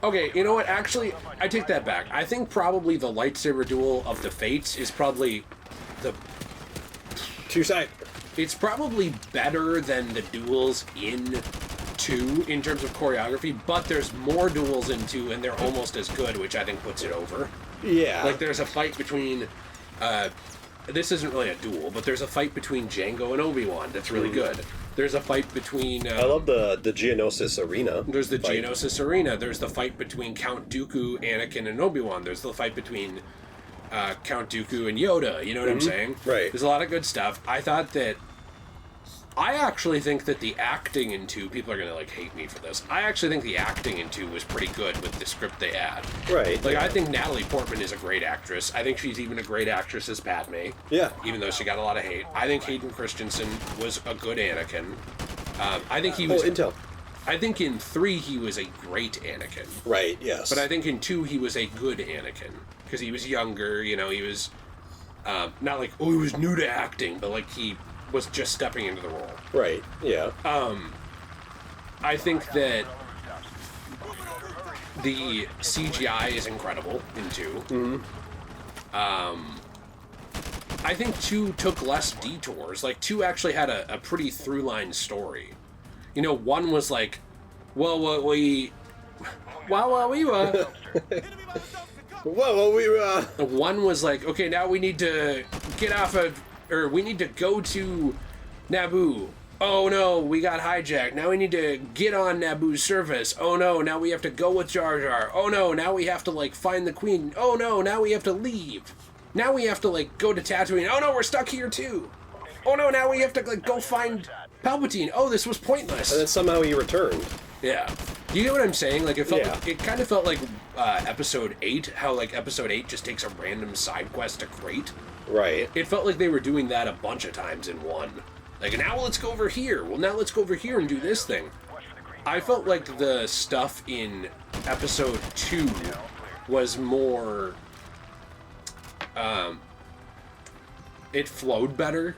Okay, you know what? Actually, I take that back. I think probably the lightsaber duel of the Fates is probably the... Two-side. It's probably better than the duels in 2 in terms of choreography, but there's more duels in 2, and they're almost as good, which I think puts it over. Yeah. Like, there's a fight between... this isn't really a duel, but there's a fight between Jango and Obi-Wan that's really good. There's a fight between... I love the Geonosis Arena. There's the Geonosis Arena. There's the fight between Count Dooku, Anakin, and Obi-Wan. There's the fight between Count Dooku and Yoda. You know what I'm saying? Right. There's a lot of good stuff. I actually think that the acting in 2, people are going to, like, hate me for this. I actually think the acting in 2 was pretty good with the script they had. Right. Like, I think Natalie Portman is a great actress. I think she's even a great actress as Padme. Yeah. Even though she got a lot of hate. I think Hayden Christensen was a good Anakin. I think he was... Oh, Intel. I think in 3 he was a great Anakin. Right, yes. But I think in 2 he was a good Anakin. Because he was younger, you know, he was... not like, oh, he was new to acting, but, like, he... was just stepping into the role. Right, yeah. I think that the CGI is incredible in 2. I think 2 took less detours. Like, 2 actually had a pretty through-line story. You know, 1 was like, well, what we... Well, we were... Well, we were... 1 was like, okay, now we need to get off of... Or we need to go to Naboo. Oh no, we got hijacked. Now we need to get on Naboo's surface. Oh no, now we have to go with Jar Jar. Oh no, now we have to, like, find the Queen. Oh no, now we have to leave. Now we have to, like, go to Tatooine. Oh no, we're stuck here too. Oh no, now we have to, like, go find Palpatine. Oh, this was pointless. And then somehow he returned. Yeah. You know what I'm saying? Like, it felt like, it kind of felt like Episode 8, how, like, Episode 8 just takes a random side quest to Crate. Right. It felt like they were doing that a bunch of times in 1. Like, now let's go over here. Well, now let's go over here and do this thing. I felt like the stuff in Episode 2 was more... it flowed better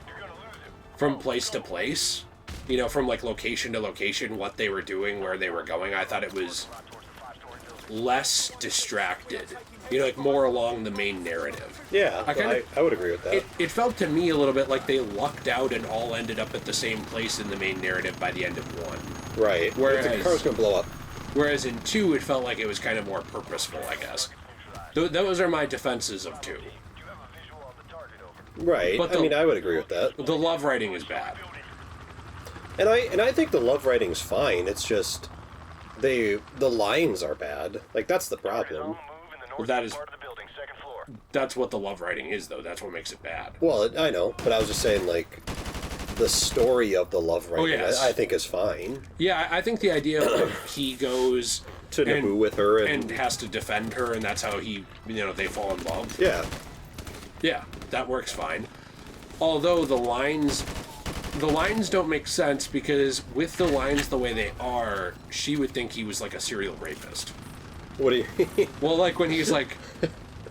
from place to place. You know, from, like, location to location, what they were doing, where they were going. I thought it was less distracted. You know, like, more along the main narrative. Yeah, I would agree with that. It felt to me a little bit like they lucked out and all ended up at the same place in the main narrative by the end of 1. Right. Whereas the car's gonna blow up. Whereas in 2, it felt like it was kind of more purposeful, I guess. Those are my defenses of 2. Right. But I mean, I would agree with that. The love writing is bad. And I think the love writing's fine. It's just the lines are bad. Like, that's the problem. Well, that's what the love writing is, though. That's what makes it bad. Well, I know, but I was just saying, like, the story of the love writing, I think, is fine. Yeah, I think the idea of he goes to Naboo with her and has to defend her, and that's how he, you know, they fall in love. Yeah. Yeah, that works fine. Although the lines don't make sense, because with the lines the way they are, she would think he was like a serial rapist. What do you mean? Well, like when he's like,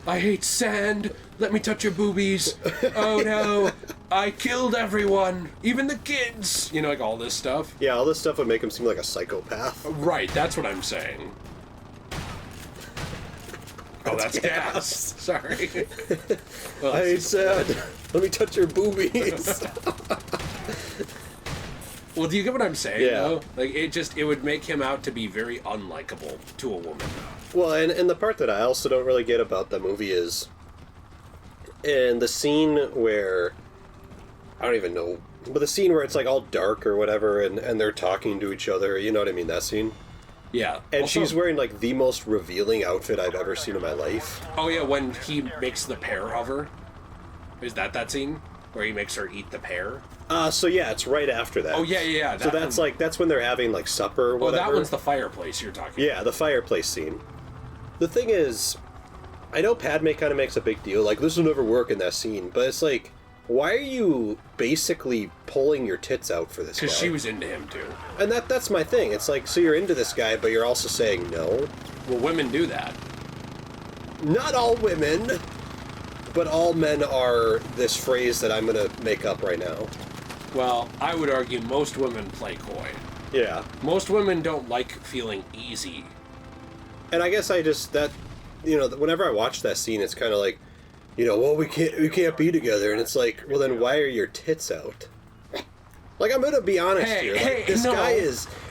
I hate sand, let me touch your boobies. Oh no, I killed everyone, even the kids. You know, like all this stuff. Yeah, all this stuff would make him seem like a psychopath. Right, that's what I'm saying. Oh, that's gas. Sorry. Well, I hate sand. Let me touch your boobies. Well, do you get what I'm saying, yeah. though? Like, it would make him out to be very unlikable to a woman. Well, and the part that I also don't really get about the movie is in the scene where, I don't even know, but the scene where it's like all dark or whatever, and they're talking to each other, you know what I mean, that scene? Yeah. And also, she's wearing, like, the most revealing outfit I've ever seen in my life. Oh, yeah, when he makes the pear hover. Is that scene? Where he makes her eat the pear? So yeah, it's right after that. Oh, yeah. So that's when they're having, like, supper or whatever. Oh, that one's the fireplace you're talking about. Yeah, the fireplace scene. The thing is, I know Padme kind of makes a big deal, like, this will never work in that scene, but it's like, why are you basically pulling your tits out for this guy? Because she was into him, too. And that's my thing. It's like, so you're into this guy, but you're also saying no? Well, women do that. Not all women, but all men are this phrase that I'm going to make up right now. Well, I would argue most women play coy. Yeah. Most women don't like feeling easy And I guess I just, that, whenever I watch that scene, it's kind of like, well, we can't be together. And it's like, well, then why are your tits out? Like, I'm gonna be honest here. Like,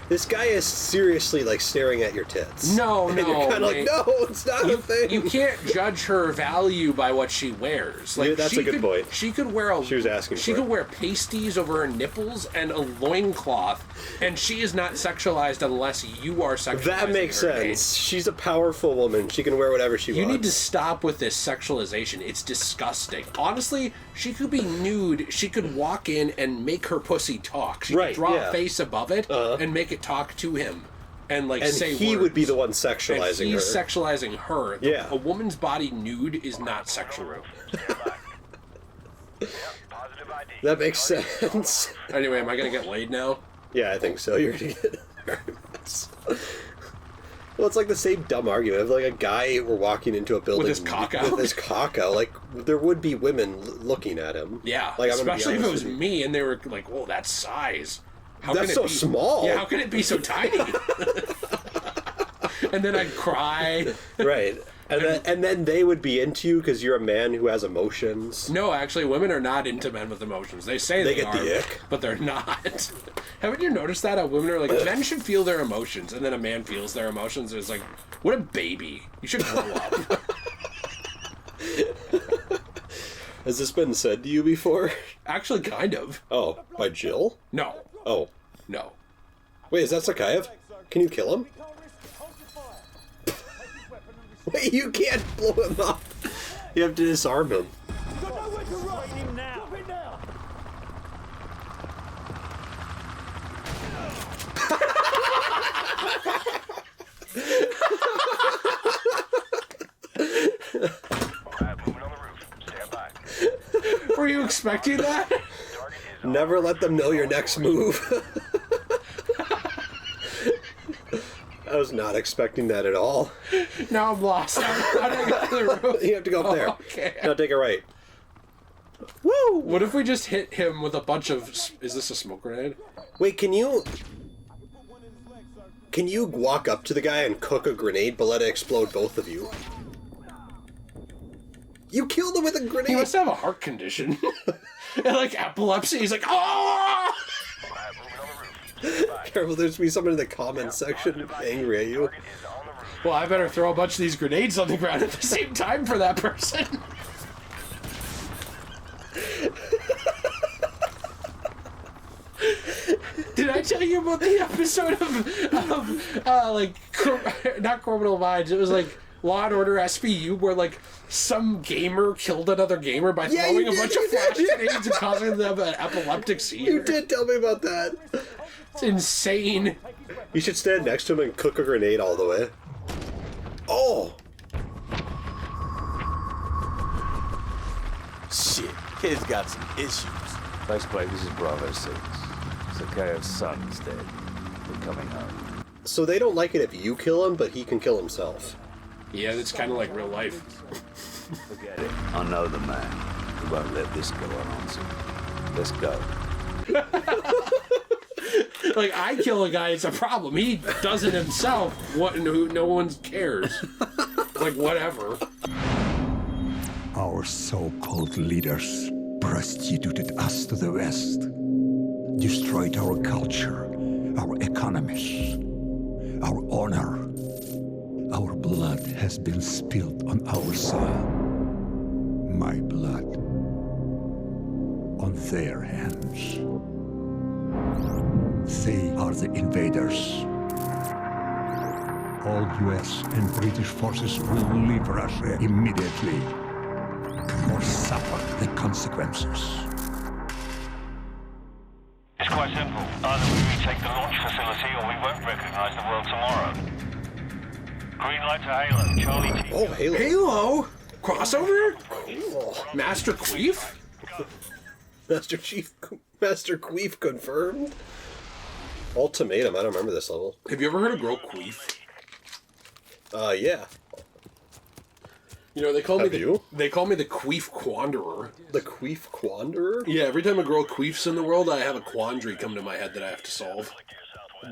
this guy is seriously, like, staring at your tits. No, and you're kind of like, no, it's not a thing. You can't judge her value by what she wears. Like, that's a good point. She could wear She was asking She for could wear pasties over her nipples and a loincloth, and she is not sexualized unless you are sexualized. That makes sense. She's a powerful woman. She can wear whatever she wants. You need to stop with this sexualization. It's disgusting. Honestly, she could be nude. She could walk in and make her pussy talk. She could draw a face above it and make it talk to him. And say he words. Would be the one sexualizing and he's her. Sexualizing her. Yeah. A woman's body nude is not sexual. That makes sense. Anyway, am I gonna get laid now? Yeah, I think so. You're gonna get Well, it's like the same dumb argument. If, like, a guy were walking into a building with his cock out. With his cock out, like, there would be women looking at him. Yeah, like, especially if it was me and they were like, "Whoa, that's size. How that's can it so small. Yeah, how can it be so tiny?" And then I'd cry. Right. And then they would be into you because you're a man who has emotions. No, actually, women are not into men with emotions. They say they get are, the ick. but they're not. Haven't you noticed that? How women are like, men should feel their emotions, and then a man feels their emotions. It's like, what a baby. You should grow up. Has this been said to you before? Actually, kind of. Oh, by Jill? No. Oh. No. Wait, is that Sakayev? Can you kill him? Wait, you can't blow him up. You have to disarm him. Were you expecting that? Never let them know your next move. I was not expecting that at all. Now I'm lost. How do I get to the roof? You have to go up there. Okay. Now take a right. Woo! What if we just hit him with a bunch of... Is this a smoke grenade? Wait, can you walk up to the guy and cook a grenade but let it explode both of you? You killed him with a grenade! He must have a heart condition. And like epilepsy. He's like, oh! Careful, there's be someone in the comments section angry at you. Well, I better throw a bunch of these grenades on the ground at the same time for that person. Did I tell you about the episode of not Criminal Minds? It was like Law and Order SVU, where like some gamer killed another gamer by throwing a bunch of flash grenades and causing them an epileptic seizure. You did tell me about that. It's insane. You should stand next to him and cook a grenade all the way. Oh! Shit, kid's got some issues. Nice play, this is Bravo 6. Sakayev's son's dead. We're coming home. So they don't like it if you kill him, but he can kill himself. Yeah, it's kind of like real life. Forget it. I know the man. He won't let this go unanswered. Let's go. Like, I kill a guy, it's a problem. He does it himself. No one cares. Like, whatever. Our so-called leaders prostituted us to the West, destroyed our culture, our economies, our honor. Our blood has been spilled on our soil. My blood on their hands. They are the invaders. All US and British forces will leave Russia immediately or suffer the consequences. It's quite simple. Either we retake the launch facility or we won't recognize the world tomorrow. Green light to Halo. Charlie T. Oh, Halo. Halo? Crossover? Cool. Master Queef? Master Queef confirmed? Ultimatum, I don't remember this level. Have you ever heard of Girl Queef? Yeah. You know, they call me you? the Queef Quanderer. The Queef Quanderer? Yeah, every time a girl queefs in the world, I have a quandary come to my head that I have to solve.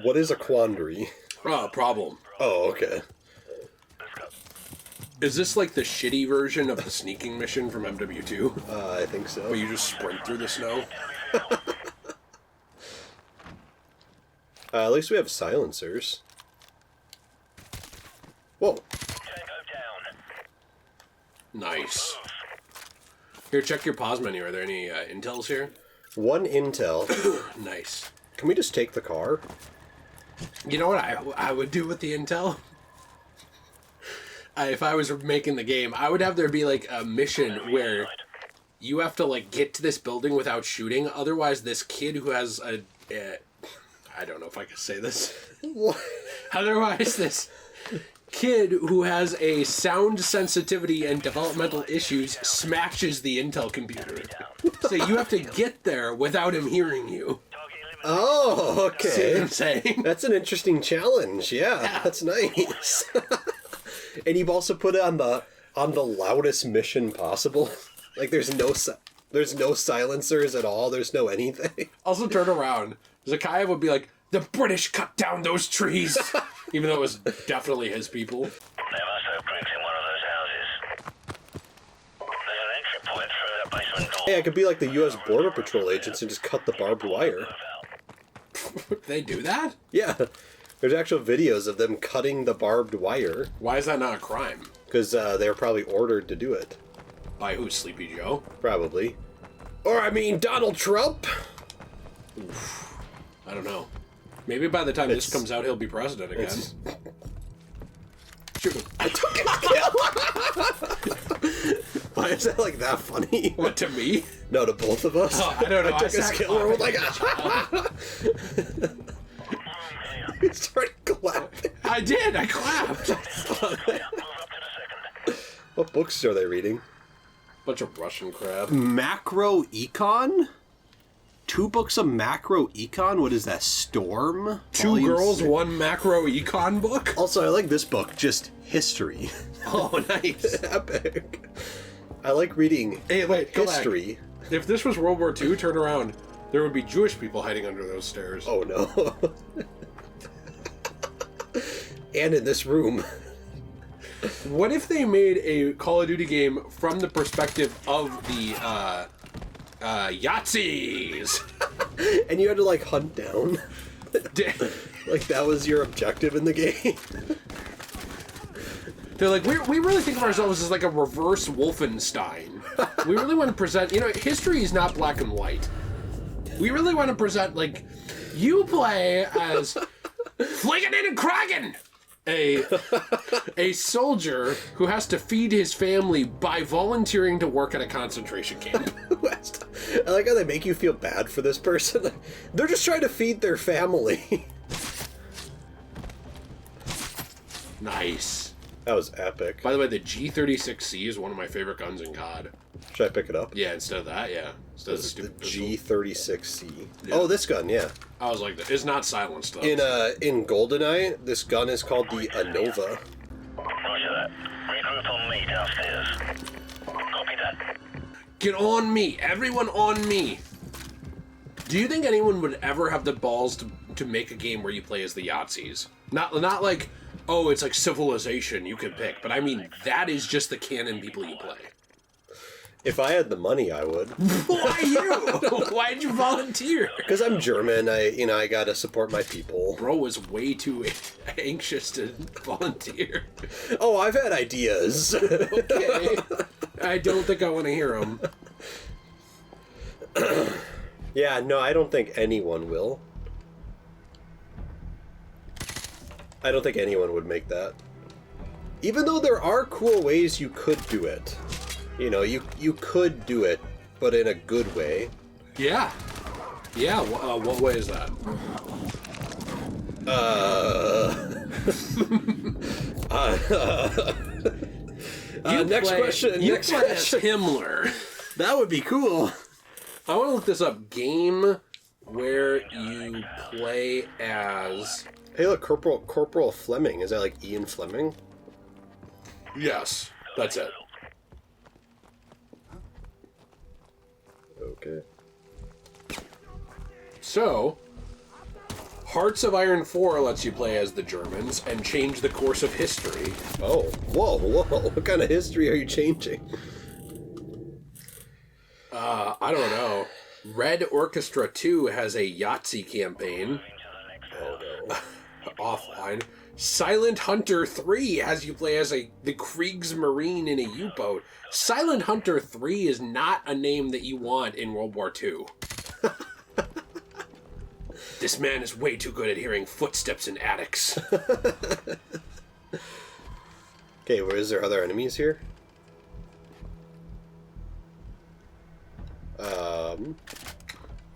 What is a quandary? Problem. Oh, okay. Is this like the shitty version of the sneaking mission from MW2? I think so. Where you just sprint through the snow? At least we have silencers. Whoa. Nice. Here, check your pause menu. Are there any intels here? One intel. Nice. Can we just take the car? You know what I would do with the intel? If I was making the game, I would have there be like a mission where you have to like get to this building without shooting. Otherwise, this kid who has a I don't know if I can say this. What? Otherwise, this kid who has a sound sensitivity and developmental issues smashes the intel computer. So you have to get there without him hearing you. Oh, See what okay. I'm saying? That's an interesting challenge. Yeah, that's nice. And you've also put it on the loudest mission possible. Like there's no silencers at all. There's no anything. Also, turn around. Zakayev would be like, "The British cut down those trees," even though it was definitely his people. There must have bricks in one of those houses. There's an entry point through that basement door. Hey, I could be like the U.S. Border Patrol agents and just cut the barbed wire. They do that? Yeah, there's actual videos of them cutting the barbed wire Why is that not a crime? because they were probably ordered to do it. By who? Sleepy Joe? Probably. Or I mean, Donald Trump. I don't know. Maybe by the time this It's- comes out, he'll be president again. it's- Shoot him. Why is that like that funny? What, to me? No, to both of us. Oh, I don't know. I took I a skill and we're like, you started clapping. I did. I clapped. What books are they reading? Bunch of Russian crap. Macro Econ? 2 books of macro econ? What is that? Storm? Two Volume girls, 6? one macro econ book? Also, I like this book, just history. Oh, nice. Epic. I like reading Hey, wait, go back. history. If this was World War II, turn around. There would be Jewish people hiding under those stairs. Oh no. And in this room. What if they made a Call of Duty game from the perspective of the Yahtzees? And you had to like hunt down. Like that was your objective in the game. They're like, we really think of ourselves as like a reverse Wolfenstein. We really want to present, history is not black and white. We really want to present, like, you play as Fliggin' and Kragen, a soldier who has to feed his family by volunteering to work at a concentration camp. I like how they make you feel bad for this person. They're just trying to feed their family. Nice. That was epic. By the way, the G36C is one of my favorite guns in COD. Should I pick it up? Yeah, instead of that, yeah. Instead of the This is the stupid pistol. G36C. Oh, this gun, yeah. I was like, it's not silenced though. In GoldenEye, this gun is called the Anova. Roger that. Regroup on me downstairs. Copy that. Get on me! Everyone on me! Do you think anyone would ever have the balls to make a game where you play as the Yahtzees? Not like, oh, it's like Civilization, you can pick. But I mean, that is just the canon people you play. If I had the money, I would. Why you? Why'd you volunteer? Because I'm German, I gotta support my people. Bro was way too anxious to volunteer. Oh, I've had ideas. Okay. I don't think I want to hear them. Yeah, no, I don't think anyone will. I don't think anyone would make that. Even though there are cool ways you could do it. You could do it, but in a good way. Yeah. Yeah, what way is that? Next question. You Next play as question. Himmler. That would be cool. I want to look this up. Game where you play as... Hey, look, Corporal Fleming. Is that like Ian Fleming? Yes, that's it. Okay. So, Hearts of Iron 4 lets you play as the Germans and change the course of history. Oh, whoa. What kind of history are you changing? I don't know. Red Orchestra 2 has a Yahtzee campaign. Oh, no. Offline. Silent Hunter 3 has you play as the Kriegsmarine in a U-boat. Silent Hunter 3 is not a name that you want in World War II. This man is way too good at hearing footsteps in attics. Okay, is there other enemies here?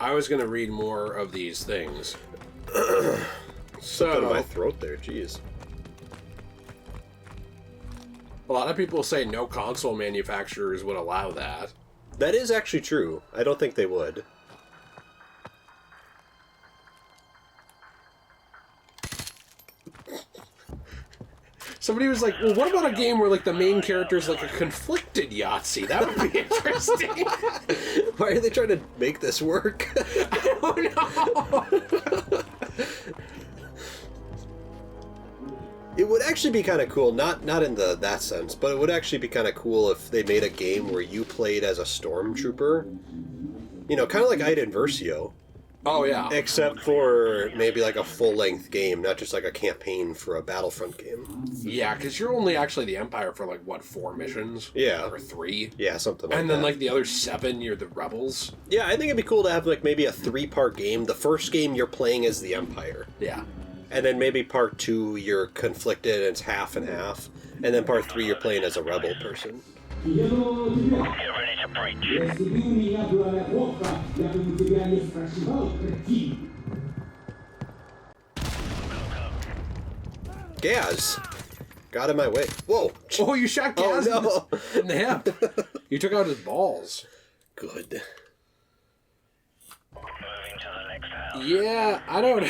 I was going to read more of these things. Something in my throat there, jeez. A lot of people say no console manufacturers would allow that. That is actually true. I don't think they would. Somebody was like, well, what about a game where, like, the main character is, like, a conflicted Yahtzee? That would be interesting. Why are they trying to make this work? I don't know. It would actually be kind of cool, not in that sense, but it would actually be kind of cool if they made a game where you played as a stormtrooper. You know, kind of like Ida and Versio. Oh, yeah. Except for maybe like a full-length game, not just like a campaign for a Battlefront game. Yeah, because you're only actually the Empire for, like, what, 4 missions? Yeah. Or 3? Yeah, something like that. And then, like, the other 7, you're the Rebels? Yeah, I think it'd be cool to have, like, maybe a 3-part game. The first game you're playing as the Empire. Yeah. And then maybe part 2 you're conflicted and it's half and half. And then part 3 you're playing as a rebel person. Get ready to breach. Gaz! Got in my way. Whoa! Oh, you shot Gaz Oh, no. in the hip. You took out his balls. Good. Moving to the next house. Yeah, I don't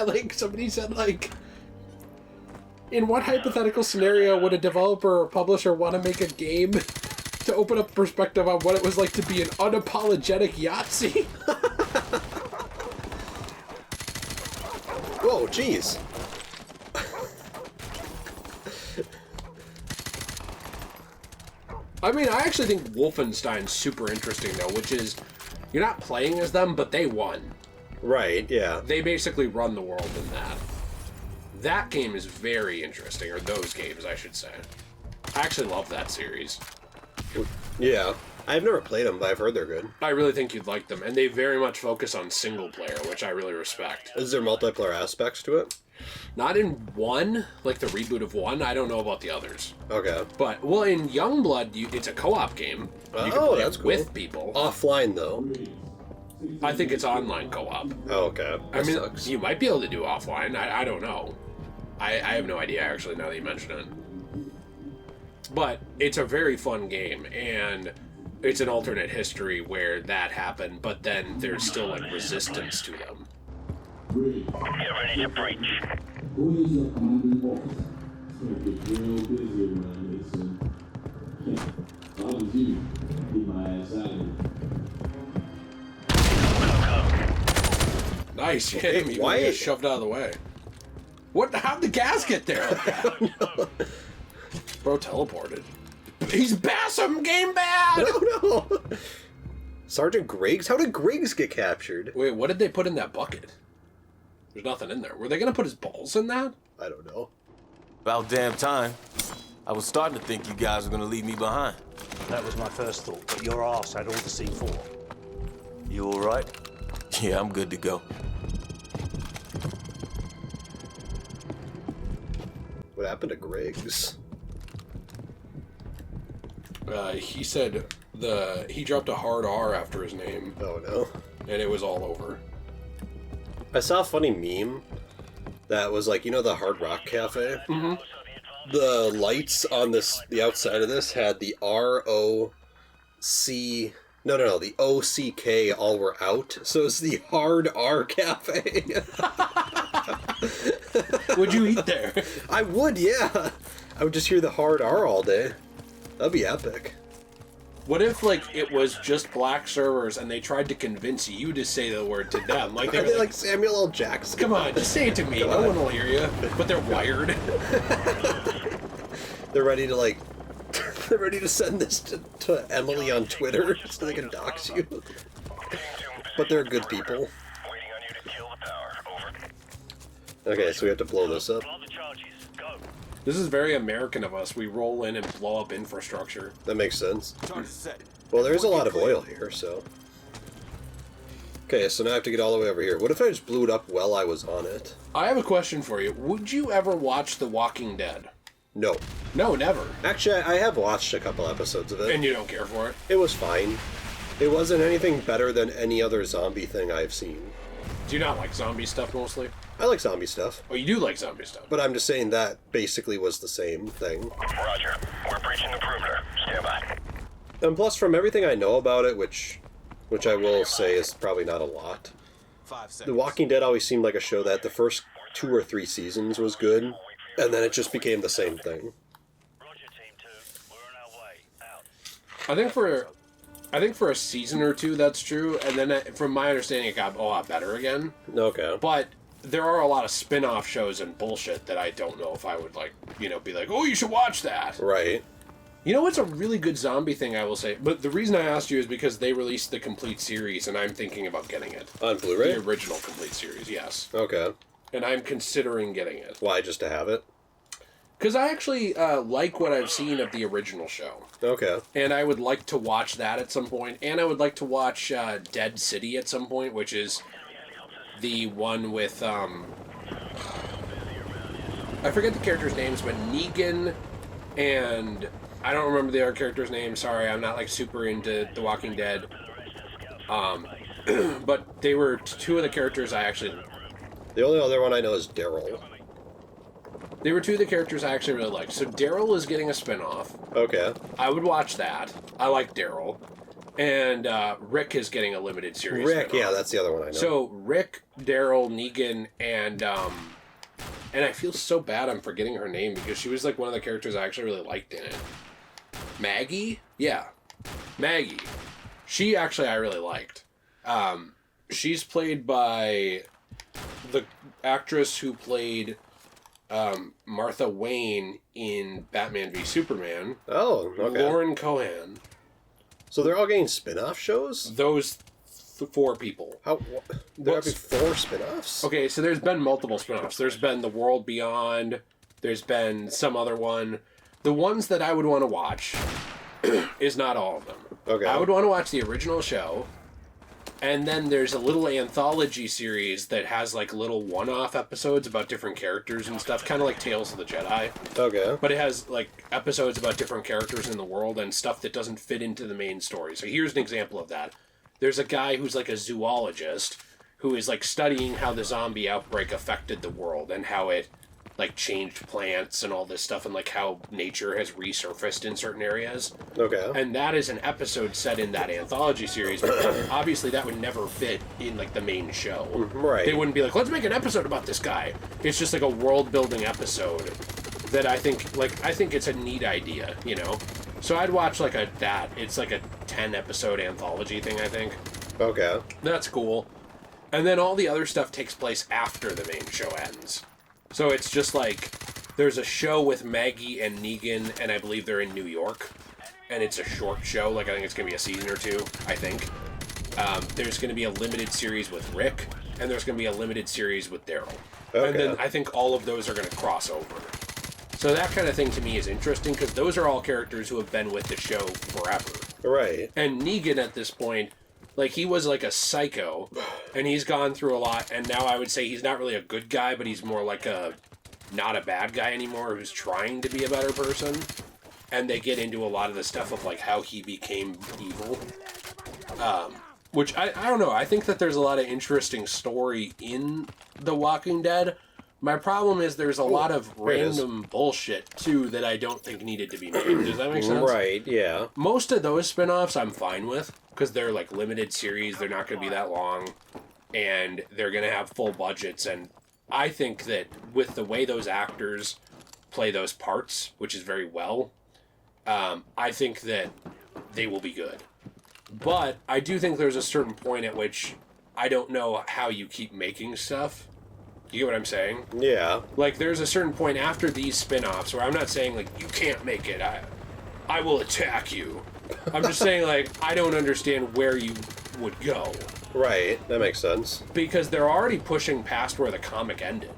like, somebody said, like, in what hypothetical scenario would a developer or publisher want to make a game to open up perspective on what it was like to be an unapologetic Yahtzee? Whoa, jeez. I mean, I actually think Wolfenstein's super interesting, though, which is, you're not playing as them, but they won. Right, yeah. They basically run the world in that. That game is very interesting, or those games, I should say. I actually love that series. Yeah. I've never played them, but I've heard they're good. I really think you'd like them, and they very much focus on single player, which I really respect. Is there multiplayer aspects to it? Not in 1, like the reboot of 1, I don't know about the others. Okay. But, well, in Youngblood, it's a co-op game. You can play that's it cool. with people. Offline, though. I think it's online co-op. Oh, okay. I mean, sucks. you might be able to do offline. I don't know. I have no idea, actually, now that you mention it. But it's a very fun game, and it's an alternate history where that happened, but then there's still, like, resistance to them. Get ready to breach. Who is your commanding officer? It's real busy around here, so if I was you, keep my ass out of here. Nice, you hit him. You why- get shoved out of the way. What? How'd the gas get there? Bro teleported. He's Bassam game bad! Oh, no! Sergeant Griggs? How did Griggs get captured? Wait, what did they put in that bucket? There's nothing in there. Were they gonna put his balls in that? I don't know. About damn time. I was starting to think you guys were gonna leave me behind. That was my first thought, but your ass had all the C4. You all right? Yeah, I'm good to go. What happened to Griggs? He said he dropped a hard R after his name, Oh, no. and it was all over. I saw a funny meme that was like, you know, the Hard Rock Cafe? Mm-hmm. The lights on the outside of this had the R-O-C... No, the O-C-K all were out, so it's the Hard R Cafe. Would you eat there? I would, yeah. I would just hear the Hard R all day. That'd be epic. What if, like, it was just black servers and they tried to convince you to say the word to them? Like, Are they like Samuel L. Jackson? come on, just say it to me. Come No on. one will hear you. But they're wired. They're ready to, like... They're ready to send this to Emily on Twitter so they can dox you. But they're good people. Waiting on you to kill the power. Over. Okay, so we have to blow this up. Blow the charges. Go. This is very American of us. We roll in and blow up infrastructure. That makes sense. Charge set. Well, there's a lot of oil here, so... Okay, so now I have to get all the way over here. What if I just blew it up while I was on it? I have a question for you. Would you ever watch The Walking Dead? No. No, never. Actually, I have watched a couple episodes of it. And you don't care for it? It was fine. It wasn't anything better than any other zombie thing I've seen. Do you not like zombie stuff mostly? I like zombie stuff. Oh, you do like zombie stuff. But I'm just saying that basically was the same thing. Roger. We're breaching the perimeter. Stand by. And plus, from everything I know about it, which I will say is probably not a lot, 5 seconds. The Walking Dead always seemed like a show that the first 2 or 3 seasons was good, and then it just became the same thing. Roger, Team 2. We're on our way. Out. I think for a season or 2 that's true, and then from my understanding it got a lot better again. Okay. But there are a lot of spin-off shows and bullshit that I don't know if I would like, be like, oh, you should watch that. Right. You know what's a really good zombie thing, I will say? But the reason I asked you is because they released the complete series, and I'm thinking about getting it. On Blu-ray? The original complete series, yes. Okay. And I'm considering getting it. Why, just to have it? Because I actually like what I've seen of the original show. Okay. And I would like to watch that at some point. And I would like to watch Dead City at some point, which is the one with... I forget the characters' names, but Negan and... I don't remember the other character's name. Sorry, I'm not like super into The Walking Dead. But they were 2 of the characters I actually... The only other one I know is Daryl. They were 2 of the characters I actually really liked. So Daryl is getting a spinoff. Okay. I would watch that. I like Daryl. And Rick is getting a limited series. Rick, spin-off. yeah, that's the other one I know. So Rick, Daryl, Negan, and I feel so bad I'm forgetting her name because she was like one of the characters I actually really liked in it. Maggie? Yeah. Maggie. She actually I really liked. She's played by the actress who played Martha Wayne in Batman v Superman. Oh, okay. Lauren Cohan. So they're all getting spin-off shows? Those 4 people. How? There have been 4 spin-offs? Okay, so there's been multiple spin-offs. There's been The World Beyond. There's been some other one. The ones that I would want to watch is not all of them. Okay. I would want to watch the original show. And then there's a little anthology series that has like little one-off episodes about different characters and stuff, kind of like Tales of the Jedi. Okay. But it has like episodes about different characters in the world and stuff that doesn't fit into the main story. So here's an example of that. There's a guy who's like a zoologist who is like studying how the zombie outbreak affected the world and how it like changed plants and all this stuff and like how nature has resurfaced in certain areas. Okay. And that is an episode set in that anthology series. But obviously that would never fit in like the main show. Right. They wouldn't be like, let's make an episode about this guy. It's just like a world building episode that I think it's a neat idea, So I'd watch like that. It's like a 10 episode anthology thing, I think. Okay. That's cool. And then all the other stuff takes place after the main show ends. So it's just like, there's a show with Maggie and Negan, and I believe they're in New York. And it's a short show, like I think it's going to be a season or 2, I think. There's going to be a limited series with Rick, and there's going to be a limited series with Daryl. Okay. And then I think all of those are going to cross over. So that kind of thing to me is interesting, because those are all characters who have been with the show forever. Right. And Negan at this point, like, he was like a psycho, and he's gone through a lot, and now I would say he's not really a good guy, but he's more like not a bad guy anymore, who's trying to be a better person. And they get into a lot of the stuff of, like, how he became evil. Which, I don't know, I think that there's a lot of interesting story in The Walking Dead. My problem is there's a lot of random bullshit, too, that I don't think needed to be made. Does that make sense? Right, yeah. Most of those spin-offs I'm fine with, because they're, like, limited series, they're not going to be that long, and they're going to have full budgets, and I think that with the way those actors play those parts, which is very well, I think that they will be good. But I do think there's a certain point at which I don't know how you keep making stuff. You get what I'm saying? Yeah. Like, there's a certain point after these spin-offs where I'm not saying, like, you can't make it. I will attack you. I'm just saying, like, I don't understand where you would go. Right. That makes sense. Because they're already pushing past where the comic ended.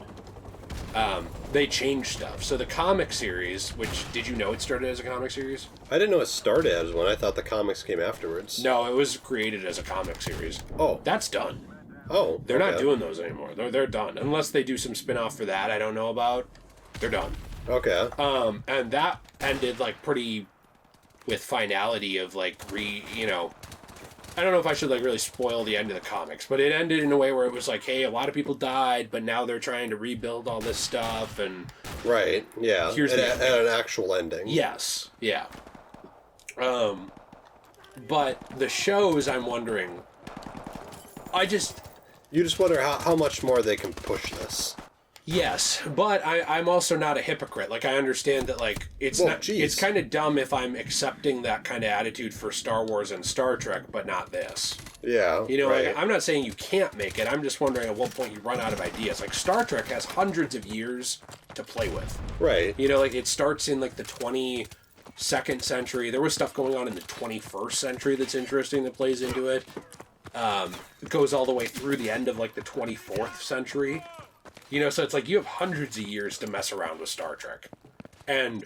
They changed stuff. So the comic series, which, did you know it started as a comic series? I didn't know it started as one. I thought the comics came afterwards. No, it was created as a comic series. Oh. That's done. Oh. They're not okay. doing those anymore. They're done. Unless they do some spin-off for that I don't know about. They're done. Okay. And that ended, like, pretty with finality of, like, I don't know if I should, like, really spoil the end of the comics, but it ended in a way where it was like, hey, a lot of people died, but now they're trying to rebuild all this stuff, and... Right, yeah. Here's and the an actual ending. Yes, yeah. But the shows, I'm wondering... You just wonder how much more they can push this. Yes, but I'm also not a hypocrite. Like, I understand that, like, it's kind of dumb if I'm accepting that kind of attitude for Star Wars and Star Trek, but not this. Yeah, You know, right. like, I'm not saying you can't make it. I'm just wondering at what point you run out of ideas. Like, Star Trek has hundreds of years to play with. Right. You know, like, it starts in, like, the 22nd century. There was stuff going on in the 21st century that's interesting that plays into it. It goes all the way through the end of, like, the 24th century. You know, so it's like you have hundreds of years to mess around with Star Trek. And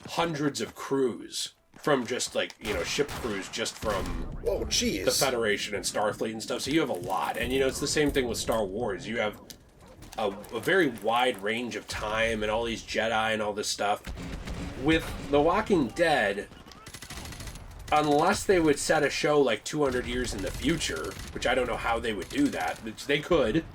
hundreds of crews from just, like, you know, ship crews just from Oh, jeez. the Federation and Starfleet and stuff. So you have a lot. And, you know, it's the same thing with Star Wars. You have a very wide range of time and all these Jedi and all this stuff. With The Walking Dead, unless they would set a show like 200 years in the future, which I don't know how they would do that, which they could.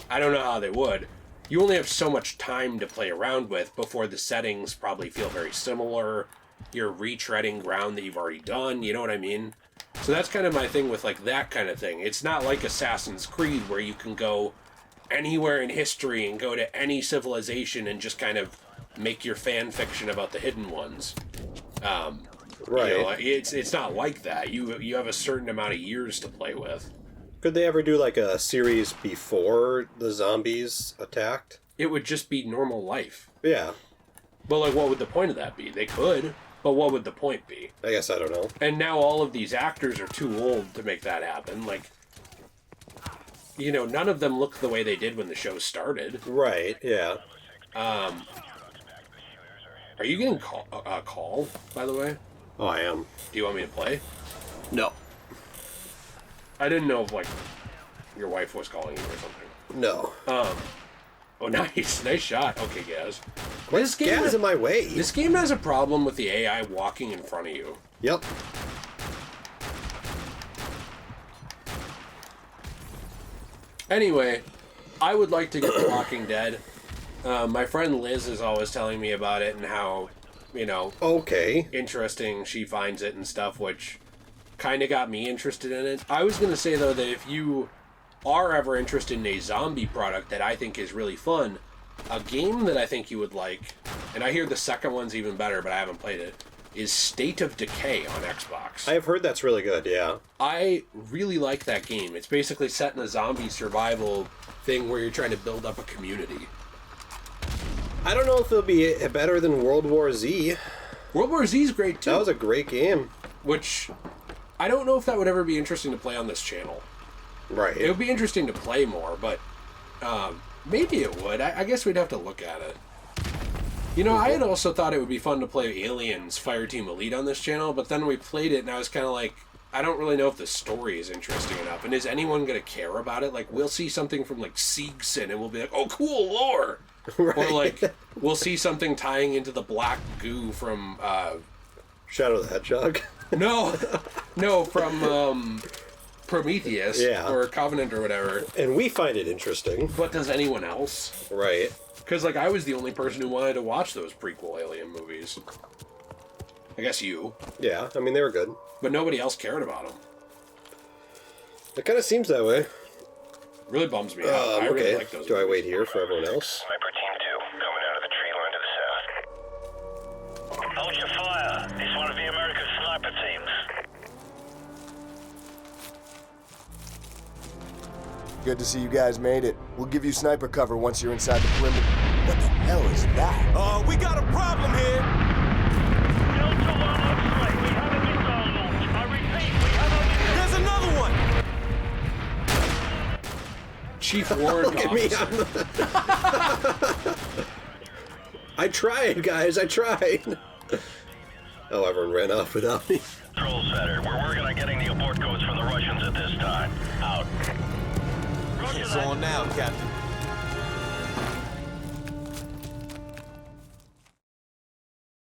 I don't know how they would. You only have so much time to play around with before the settings probably feel very similar. You're retreading ground that you've already done, you know what I mean? So that's kind of my thing with, like, that kind of thing. It's not like Assassin's Creed where you can go anywhere in history and go to any civilization and just kind of make your fan fiction about the hidden ones. Right. You know, it's not like that. You have a certain amount of years to play with. Could they ever do, like, a series before the zombies attacked? It would just be normal life. Yeah. But, like, what would the point of that be? They could, but what would the point be? I guess I don't know. And now all of these actors are too old to make that happen. Like, you know, none of them look the way they did when the show started. Right, yeah. Are you getting a call, by the way? Oh, I am. Do you want me to play? No. I didn't know if, like, your wife was calling you or something. No. Oh, nice. Nice shot. Okay, Gaz. This game is in my way. This game has a problem with the AI walking in front of you. Yep. Anyway, I would like to get The Walking Dead. My friend Liz is always telling me about it and how, you know, Okay. interesting she finds it and stuff, which kind of got me interested in it. I was going to say, though, that if you are ever interested in a zombie product that I think is really fun, a game that I think you would like, and I hear the second one's even better, but I haven't played it, is State of Decay on Xbox. I have heard that's really good, yeah. I really like that game. It's basically set in a zombie survival thing where you're trying to build up a community. I don't know if it'll be better than World War Z. World War Z is great, too. That was a great game. Which, I don't know if that would ever be interesting to play on this channel. Right. It would be interesting to play more, but maybe it would. I guess we'd have to look at it. You know, I had also thought it would be fun to play Aliens Fireteam Elite on this channel, but then we played it and I was kind of like, I don't really know if the story is interesting enough, and is anyone going to care about it? Like, we'll see something from, like, Siegson and we'll be like, oh, cool lore! Right. Or, like, we'll see something tying into the black goo from, Shadow the Hedgehog? No, from, Prometheus, Yeah. or Covenant or whatever. And we find it interesting. But does anyone else? Right. Because, like, I was the only person who wanted to watch those prequel Alien movies. I guess you. Yeah, I mean, they were good. But nobody else cared about them. It kind of seems that way. Really bums me out. I Okay. really like those Do I movies. wait here for everyone else? Sniper Team 2, coming out of the tree line to the south. Hold your fire. It's one of the American sniper teams. Good to see you guys made it. We'll give you sniper cover once you're inside the perimeter. What the hell is that? We got a problem here. Delta 1 on straight. We have a missile launch. I repeat, we have a missile. There's another one. Chief Warrant Look at me. Officer. I tried, guys. I tried. Oh, everyone ran off without me. Control center. We're working on getting the abort codes from the Russians at this time. Out. Roger It's that. on now, Captain.